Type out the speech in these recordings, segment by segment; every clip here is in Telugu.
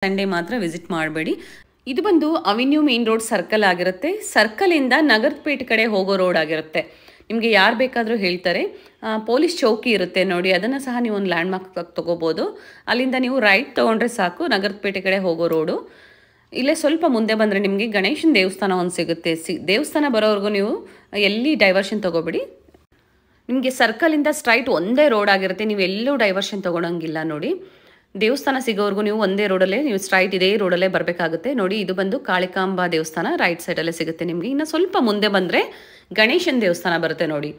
ಸಂಡೇ ಮಾತ್ರ ವಿಸಿಟ್ ಮಾಡಬೇಡಿ. ಇದು ಬಂದು ಅವೆನ್ಯೂ ಮೇನ್ ರೋಡ್ ಸರ್ಕಲ್ ಆಗಿರುತ್ತೆ. ಸರ್ಕಲಿಂದ ನಗರಪೇಟೆ ಕಡೆ ಹೋಗೋ ರೋಡ್ ಆಗಿರುತ್ತೆ. ನಿಮಗೆ ಯಾರು ಬೇಕಾದರೂ ಹೇಳ್ತಾರೆ. ಪೊಲೀಸ್ ಚೌಕಿ ಇರುತ್ತೆ ನೋಡಿ, ಅದನ್ನು ಸಹ ನೀವು ಒಂದು ಲ್ಯಾಂಡ್ ಮಾರ್ಕ್ ತೊಗೋಬೋದು. ಅಲ್ಲಿಂದ ನೀವು ರೈಟ್ ತೊಗೊಂಡ್ರೆ ಸಾಕು, ನಗರಪೇಟೆ ಕಡೆ ಹೋಗೋ ರೋಡು. ಇಲ್ಲೇ ಸ್ವಲ್ಪ ಮುಂದೆ ಬಂದರೆ ನಿಮಗೆ ಗಣೇಶನ ದೇವಸ್ಥಾನ ಒಂದು ಸಿಗುತ್ತೆ. ದೇವಸ್ಥಾನ ಬರೋವರೆಗೂ ನೀವು ಎಲ್ಲಿ ಡೈವರ್ಷನ್ ತೊಗೋಬೇಡಿ. ನಿಮಗೆ ಸರ್ಕಲಿಂದ ಸ್ಟ್ರೈಟ್ ಒಂದೇ ರೋಡ್ ಆಗಿರುತ್ತೆ, ನೀವು ಎಲ್ಲೂ ಡೈವರ್ಷನ್ ತೊಗೊಳಂಗಿಲ್ಲ ನೋಡಿ. ದೇವಸ್ಥಾನ ಸಿಗೋವರೆಗೂ ನೀವು ಒಂದೇ ರೋಡಲ್ಲೇ, ನೀವು ಸ್ಟ್ರೈಟ್ ಇದೇ ರೋಡಲ್ಲೇ ಬರಬೇಕಾಗುತ್ತೆ ನೋಡಿ. ಇದು ಬಂದು ಕಾಳಿಕಾಂಬಾ ದೇವಸ್ಥಾನ ರೈಟ್ ಸೈಡಲ್ಲೇ ಸಿಗುತ್ತೆ ನಿಮಗೆ. ಇನ್ನು ಸ್ವಲ್ಪ ಮುಂದೆ ಬಂದರೆ ಗಣೇಶನ ದೇವಸ್ಥಾನ ಬರುತ್ತೆ ನೋಡಿ,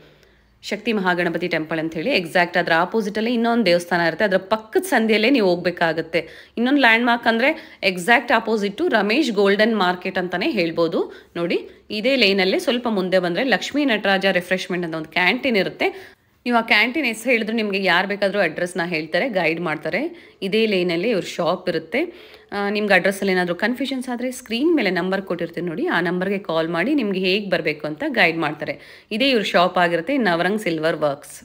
ಶಕ್ತಿ ಮಹಾಗಣಪತಿ ಟೆಂಪಲ್ ಅಂತ ಹೇಳಿ. ಎಕ್ಸಾಕ್ಟ್ ಅದರ ಆಪೋಸಿಟಲ್ಲೇ ಇನ್ನೊಂದು ದೇವಸ್ಥಾನ ಇರುತ್ತೆ, ಅದರ ಪಕ್ಕದ ಸಂದಿಯಲ್ಲೇ ನೀವು ಹೋಗಬೇಕಾಗುತ್ತೆ. ಇನ್ನೊಂದು ಲ್ಯಾಂಡ್ ಮಾರ್ಕ್ ಅಂದರೆ exact opposite Ramesh golden market ಅಂತಲೇ ಹೇಳ್ಬೋದು ನೋಡಿ. ಇದೇ ಲೈನಲ್ಲೇ ಸ್ವಲ್ಪ ಮುಂದೆ ಬಂದರೆ ಲಕ್ಷ್ಮೀ ನಟರಾಜ ರಿಫ್ರೆಶ್ಮೆಂಟ್ ಅಂತ ಒಂದು ಕ್ಯಾಂಟೀನ್ ಇರುತ್ತೆ. ನೀವು ಆ ಕ್ಯಾಂಟೀನ್ ಹೆಸರು ಹೇಳಿದ್ರೆ ನಿಮಗೆ ಯಾರು ಬೇಕಾದರೂ ಅಡ್ರೆಸ್ನ ಹೇಳ್ತಾರೆ, ಗೈಡ್ ಮಾಡ್ತಾರೆ. ಇದೇ ಲೈನಲ್ಲಿ ಇವ್ರ ಶಾಪ್ ಇರುತ್ತೆ. ನಿಮ್ಗೆ ಅಡ್ರೆಸ್ಸಲ್ಲಿ ಏನಾದರೂ ಕನ್ಫ್ಯೂಷನ್ಸ್ ಆದರೆ ಸ್ಕ್ರೀನ್ ಮೇಲೆ ನಂಬರ್ ಕೊಟ್ಟಿರ್ತೀನಿ ನೋಡಿ, ಆ ನಂಬರ್ಗೆ ಕಾಲ್ ಮಾಡಿ ನಿಮಗೆ ಹೇಗೆ ಬರಬೇಕು ಅಂತ ಗೈಡ್ ಮಾಡ್ತಾರೆ. ಇದೇ ಇವ್ರ ಶಾಪ್ ಆಗಿರುತ್ತೆ, Navrang silver works.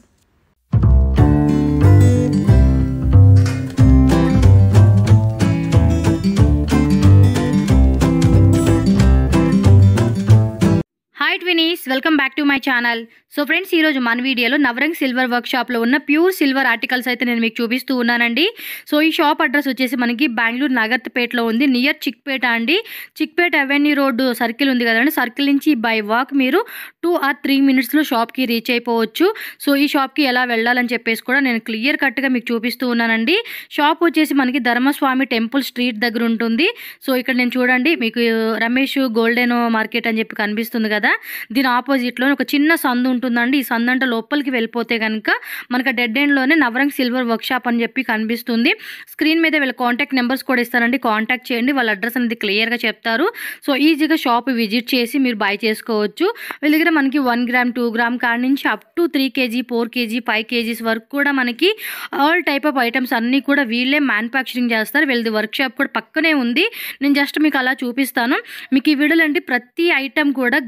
Hi twinnies, welcome back to my channel. So friends, ఈరోజు మన వీడియోలో నవరంగ్ సిల్వర్ వర్క్ షాప్లో ఉన్న ప్యూర్ సిల్వర్ ఆర్టికల్స్ అయితే నేను మీకు చూపిస్తూ ఉన్నానండి. సో ఈ షాప్ అడ్రస్ వచ్చేసి మనకి బెంగళూరు నగర్పేటలో ఉంది, నియర్ చిక్పేట అండి. చిక్పేట అవెన్యూ రోడ్డు సర్కిల్ ఉంది కదండి, సర్కిల్ నుంచి బై వాక్ మీరు 2 or 3 minutesలో షాప్కి రీచ్ అయిపోవచ్చు. సో ఈ షాప్కి ఎలా వెళ్ళాలని చెప్పేసి కూడా నేను క్లియర్ కట్గా మీకు చూపిస్తూ ఉన్నానండి. షాప్ వచ్చేసి మనకి ధర్మస్వామి టెంపుల్ స్ట్రీట్ దగ్గర ఉంటుంది. సో ఇక్కడ నేను చూడండి, మీకు రమేష్ గోల్డెన్ మార్కెట్ అని చెప్పి కనిపిస్తుంది కదా, దీని ఆపోజిట్లో ఒక చిన్న సందు ఉంటుందండి. ఈ సందు అంటే లోపలికి వెళ్ళిపోతే కనుక మనకు డెడ్ ఎండ్లోనే నవరంగ్ సిల్వర్ వర్క్ షాప్ అని చెప్పి కనిపిస్తుంది. స్క్రీన్ మీద వీళ్ళ కాంటాక్ట్ నెంబర్స్ కూడా ఇస్తానండి, కాంటాక్ట్ చేయండి, వాళ్ళ అడ్రస్ అనేది క్లియర్గా చెప్తారు. సో ఈజీగా షాప్ విజిట్ చేసి మీరు బై చేసుకోవచ్చు. వీళ్ళ దగ్గర మనకి 1 gram 2 gram కాడి నుంచి up to 3 kg 4 kg 5 kgs వరకు కూడా మనకి ఆల్ టైప్ ఆఫ్ ఐటమ్స్ అన్నీ కూడా వీళ్ళే మ్యానుఫ్యాక్చరింగ్ చేస్తారు. వీళ్ళది వర్క్ షాప్ కూడా పక్కనే ఉంది. నేను జస్ట్ మీకు అలా చూపిస్తాను. మీకు ఈ వీడియోలో అంటే ప్రతి ఐటమ్ కూడా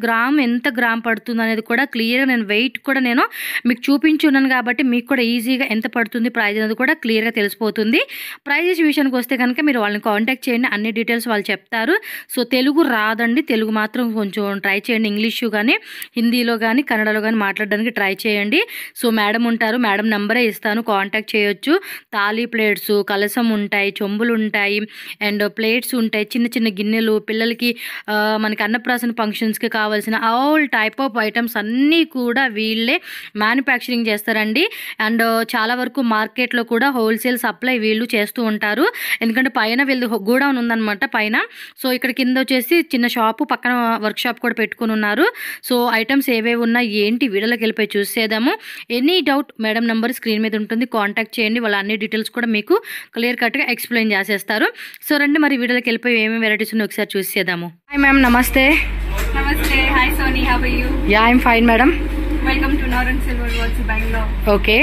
ఎంత గ్రామ్ పడుతుంది అనేది కూడా క్లియర్గా నేను వెయిట్ కూడా నేను మీకు చూపించున్నాను కాబట్టి మీకు కూడా ఈజీగా ఎంత పడుతుంది ప్రైస్ అనేది కూడా క్లియర్గా తెలిసిపోతుంది. ప్రైజెస్ విషయానికి వస్తే కనుక మీరు వాళ్ళని కాంటాక్ట్ చేయండి, అన్ని డీటెయిల్స్ వాళ్ళు చెప్తారు. సో తెలుగు రాదండి, తెలుగు మాత్రం కొంచెం ట్రై చేయండి. ఇంగ్లీష్ కానీ హిందీలో కానీ కన్నడలో కానీ మాట్లాడడానికి ట్రై చేయండి. సో మేడం ఉంటారు, మేడం నెంబరే ఇస్తాను, కాంటాక్ట్ చేయొచ్చు. తాళీ ప్లేట్స్, కలసం ఉంటాయి, చెంబులు ఉంటాయి, అండ్ ప్లేట్స్ ఉంటాయి, చిన్న చిన్న గిన్నెలు, పిల్లలకి మనకి అన్నప్రాసన ఫంక్షన్స్కి కావాల్సిన ఆల్ టైప్ ఆఫ్ ఐటమ్స్ అన్నీ కూడా వీళ్ళే మ్యానుఫ్యాక్చరింగ్ చేస్తారండి. అండ్ చాలా వరకు మార్కెట్లో కూడా హోల్సేల్ సప్లై వీళ్ళు చేస్తూ ఉంటారు. ఎందుకంటే పైన వీళ్ళు గోడౌన్ ఉందన్నమాట పైన. సో ఇక్కడ కింద వచ్చేసి చిన్న షాపు, పక్కన వర్క్ షాప్ కూడా పెట్టుకుని ఉన్నారు. సో ఐటమ్స్ ఏవేవి ఉన్నాయి ఏంటి వీడియోలోకి వెళ్ళిపోయి చూసేద్దాము. Any doubt madam number screen మీద ఉంటుంది, కాంటాక్ట్ చేయండి, వాళ్ళ అన్ని డీటెయిల్స్ కూడా మీకు క్లియర్ కట్గా ఎక్స్ప్లెయిన్ చేసేస్తారు. సో రండి మరి వీడియోలోకి వెళ్ళిపోయి ఏమేమి వెరైటీస్ ఉన్నాయో ఒకసారి చూసేద్దాము. హాయ్ మ్యామ్, నమస్తే. Namaste. Hi Soni, how are you? Yeah, I'm fine, madam. Welcome to Navranగ్ Silver Works, Bangalore. Okay.